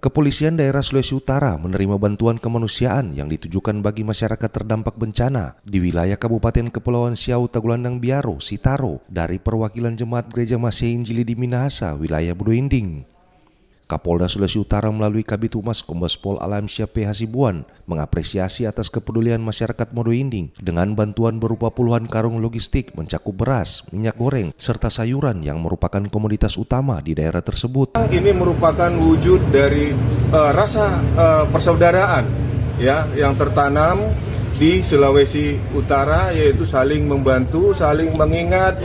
Kepolisian daerah Sulawesi Utara menerima bantuan kemanusiaan yang ditujukan bagi masyarakat terdampak bencana di wilayah Kabupaten Kepulauan Siau Tagulandang Biaro, Sitaro dari perwakilan Jemaat Gereja Masih Injili di Minahasa, wilayah Budoinding. Kapolda Sulawesi Utara melalui Kabid Humas Kombes Pol Alamsyah P. Hasibuan mengapresiasi atas kepedulian masyarakat Budoinding dengan bantuan berupa puluhan karung logistik mencakup beras, minyak goreng, serta sayuran yang merupakan komoditas utama di daerah tersebut. Ini merupakan wujud dari rasa persaudaraan ya yang tertanam di Sulawesi Utara, yaitu saling membantu, saling mengingat,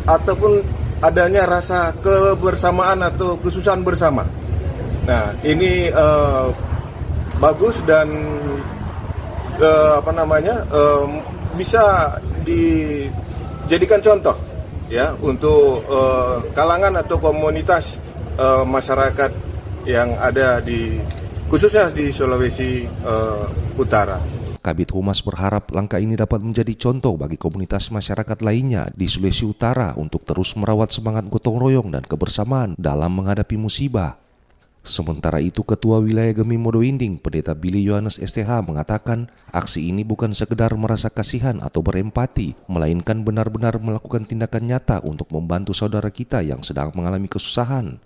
ataupun adanya rasa kebersamaan atau kesusahan bersama. Nah, ini bagus dan bisa dijadikan contoh ya untuk kalangan atau komunitas masyarakat yang ada khususnya di Sulawesi Utara. Kabid Humas berharap langkah ini dapat menjadi contoh bagi komunitas masyarakat lainnya di Sulawesi Utara untuk terus merawat semangat gotong royong dan kebersamaan dalam menghadapi musibah. Sementara itu, Ketua Wilayah Gemi Budoinding, Pendeta Billy Yohanes STH mengatakan aksi ini bukan sekedar merasa kasihan atau berempati, melainkan benar-benar melakukan tindakan nyata untuk membantu saudara kita yang sedang mengalami kesusahan.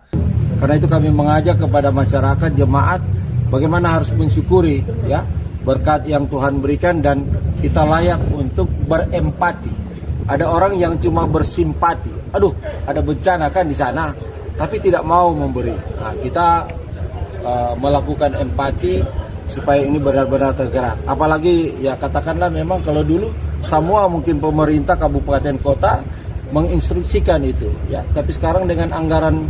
Karena itu kami mengajak kepada masyarakat, jemaat, bagaimana harus mensyukuri ya berkat yang Tuhan berikan dan kita layak untuk berempati. Ada orang yang cuma bersimpati. Aduh, ada bencana kan di sana, tapi tidak mau memberi. Nah, kita melakukan empati supaya ini benar-benar tergerak. Apalagi ya katakanlah memang kalau dulu semua mungkin pemerintah kabupaten kota menginstruksikan itu ya. Tapi sekarang dengan anggaran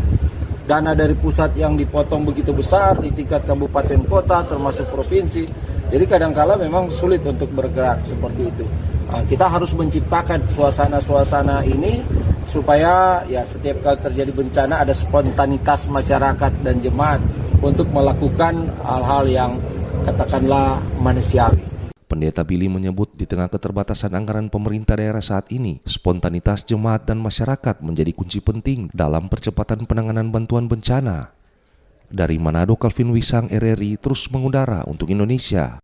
dana dari pusat yang dipotong begitu besar di tingkat kabupaten kota termasuk provinsi, jadi kadangkala memang sulit untuk bergerak seperti itu. Nah, kita harus menciptakan suasana-suasana ini supaya ya setiap kali terjadi bencana ada spontanitas masyarakat dan jemaat untuk melakukan hal-hal yang katakanlah manusiawi. Pendeta Billy menyebut di tengah keterbatasan anggaran pemerintah daerah saat ini, spontanitas jemaat dan masyarakat menjadi kunci penting dalam percepatan penanganan bantuan bencana. Dari Manado, Calvin Wisang, RRI terus mengudara untuk Indonesia.